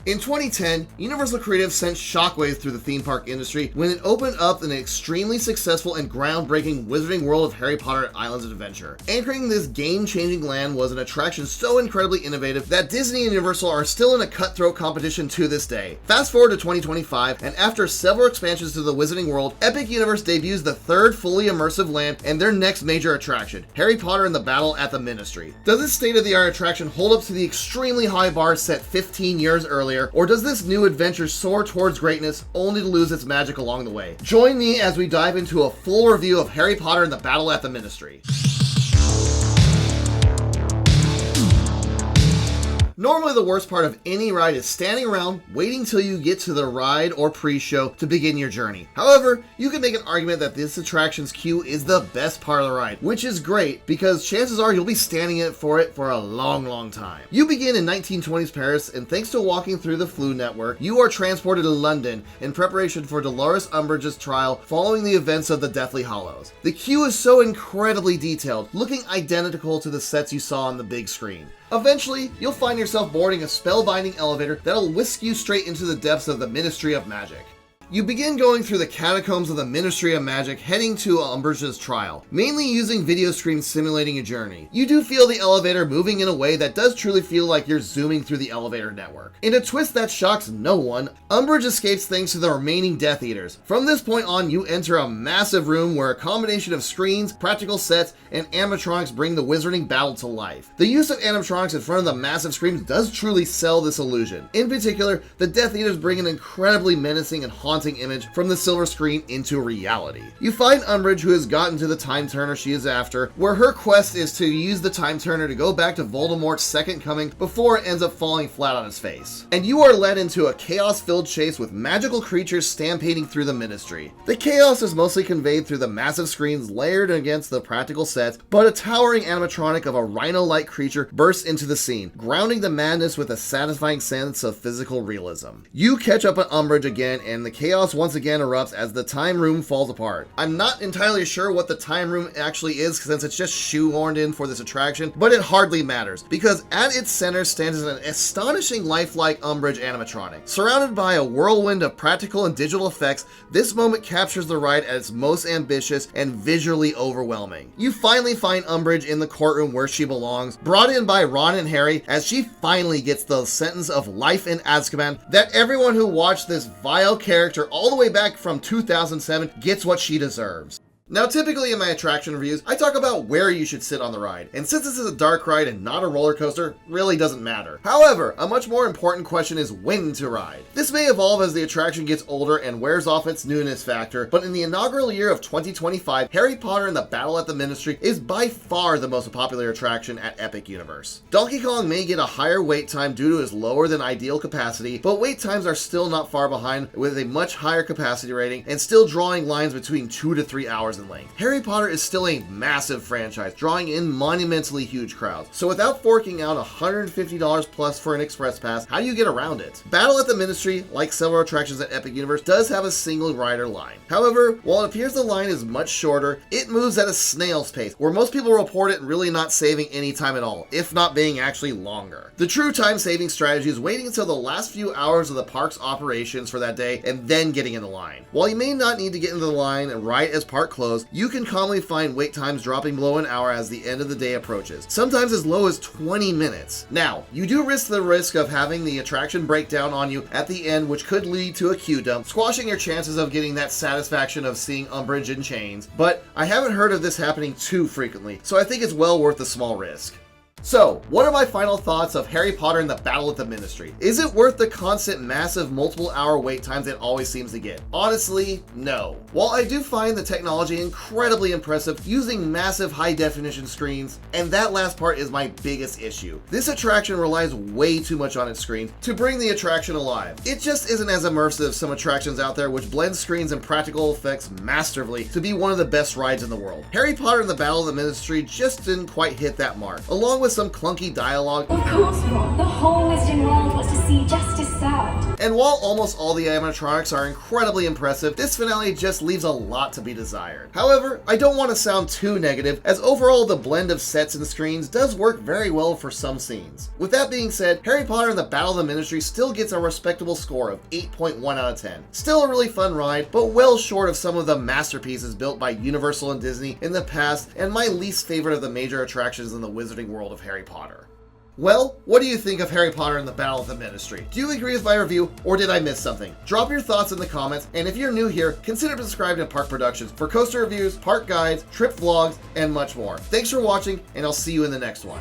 In 2010, Universal Creative sent shockwaves through the theme park industry when it opened up an extremely successful and groundbreaking Wizarding World of Harry Potter at Islands of Adventure. Anchoring this game-changing land was an attraction so incredibly innovative that Disney and Universal are still in a cutthroat competition to this day. Fast forward to 2025, and after several expansions to the Wizarding World, Epic Universe debuts the third fully immersive land and their next major attraction, Harry Potter and the Battle at the Ministry. Does this state-of-the-art attraction hold up to the extremely high bar set 15 years earlier, or does this new adventure soar towards greatness only to lose its magic along the way? Join me as we dive into a full review of Harry Potter and the Battle at the Ministry. Normally the worst part of any ride is standing around waiting till you get to the ride or pre-show to begin your journey. However, you can make an argument that this attraction's queue is the best part of the ride, which is great because chances are you'll be standing in for it for a long time. You begin in 1920s Paris, and thanks to walking through the Floo network, you are transported to London in preparation for Dolores Umbridge's trial following the events of the Deathly Hallows. The queue is so incredibly detailed, looking identical to the sets you saw on the big screen. Eventually, you'll find yourself boarding a spellbinding elevator that'll whisk you straight into the depths of the Ministry of Magic. You begin going through the catacombs of the Ministry of Magic, heading to Umbridge's trial, mainly using video screens simulating a journey. You do feel the elevator moving in a way that does truly feel like you're zooming through the elevator network. In a twist that shocks no one, Umbridge escapes thanks to the remaining Death Eaters. From this point on, you enter a massive room where a combination of screens, practical sets, and animatronics bring the wizarding battle to life. The use of animatronics in front of the massive screens does truly sell this illusion. In particular, the Death Eaters bring an incredibly menacing and haunting image from the silver screen into reality. You find Umbridge, who has gotten to the time turner she is after, where her quest is to use the time turner to go back to Voldemort's second coming before it ends up falling flat on his face. And you are led into a chaos-filled chase with magical creatures stampeding through the Ministry. The chaos is mostly conveyed through the massive screens layered against the practical sets, but a towering animatronic of a rhino-like creature bursts into the scene, grounding the madness with a satisfying sense of physical realism. You catch up on Umbridge again, and the chaos once again erupts as the time room falls apart. I'm not entirely sure what the time room actually is since it's just shoehorned in for this attraction, but it hardly matters because at its center stands an astonishing lifelike Umbridge animatronic. Surrounded by a whirlwind of practical and digital effects, this moment captures the ride at its most ambitious and visually overwhelming. You finally find Umbridge in the courtroom where she belongs, brought in by Ron and Harry as she finally gets the sentence of life in Azkaban that everyone who watched this vile character all the way back from 2007 gets what she deserves. Now, typically in my attraction reviews, I talk about where you should sit on the ride, and since this is a dark ride and not a roller coaster, really doesn't matter. However, a much more important question is when to ride. This may evolve as the attraction gets older and wears off its newness factor, but in the inaugural year of 2025, Harry Potter and the Battle at the Ministry is by far the most popular attraction at Epic Universe. Donkey Kong may get a higher wait time due to his lower than ideal capacity, but wait times are still not far behind with a much higher capacity rating and still drawing lines between 2 to 3 hours in length. Harry Potter is still a massive franchise, drawing in monumentally huge crowds. So without forking out $150 plus for an express pass, how do you get around it? Battle at the Ministry, like several attractions at Epic Universe, does have a single rider line. However, while it appears the line is much shorter, it moves at a snail's pace, where most people report it really not saving any time at all, if not being actually longer. The true time-saving strategy is waiting until the last few hours of the park's operations for that day and then getting in the line. While you may not need to get into the line right as park close, you can commonly find wait times dropping below an hour as the end of the day approaches, sometimes as low as 20 minutes. Now, you do risk the risk of having the attraction break down on you at the end, which could lead to a queue dump, squashing your chances of getting that satisfaction of seeing Umbridge in chains, but I haven't heard of this happening too frequently, so I think it's well worth the small risk. So, what are my final thoughts of Harry Potter and the Battle at the Ministry? Is it worth the constant, massive, multiple-hour wait times it always seems to get? Honestly, no. While I do find the technology incredibly impressive using massive high-definition screens, and that last part is my biggest issue, this attraction relies way too much on its screen to bring the attraction alive. It just isn't as immersive as some attractions out there which blend screens and practical effects masterfully to be one of the best rides in the world. Harry Potter and the Battle of the Ministry just didn't quite hit that mark, along with some clunky dialogue. Of course, Ron. The whole Wizarding World was to see justice served. And while almost all the animatronics are incredibly impressive, this finale just leaves a lot to be desired. However, I don't want to sound too negative, as overall the blend of sets and screens does work very well for some scenes. With that being said, Harry Potter and the Battle of the Ministry still gets a respectable score of 8.1 out of 10. Still a really fun ride, but well short of some of the masterpieces built by Universal and Disney in the past, and my least favorite of the major attractions in the wizarding world of Harry Potter. Well, what do you think of Harry Potter and the Battle of the Ministry? Do you agree with my review, or did I miss something? Drop your thoughts in the comments, and if you're new here, consider subscribing to Park Productions for coaster reviews, park guides, trip vlogs, and much more. Thanks for watching, and I'll see you in the next one.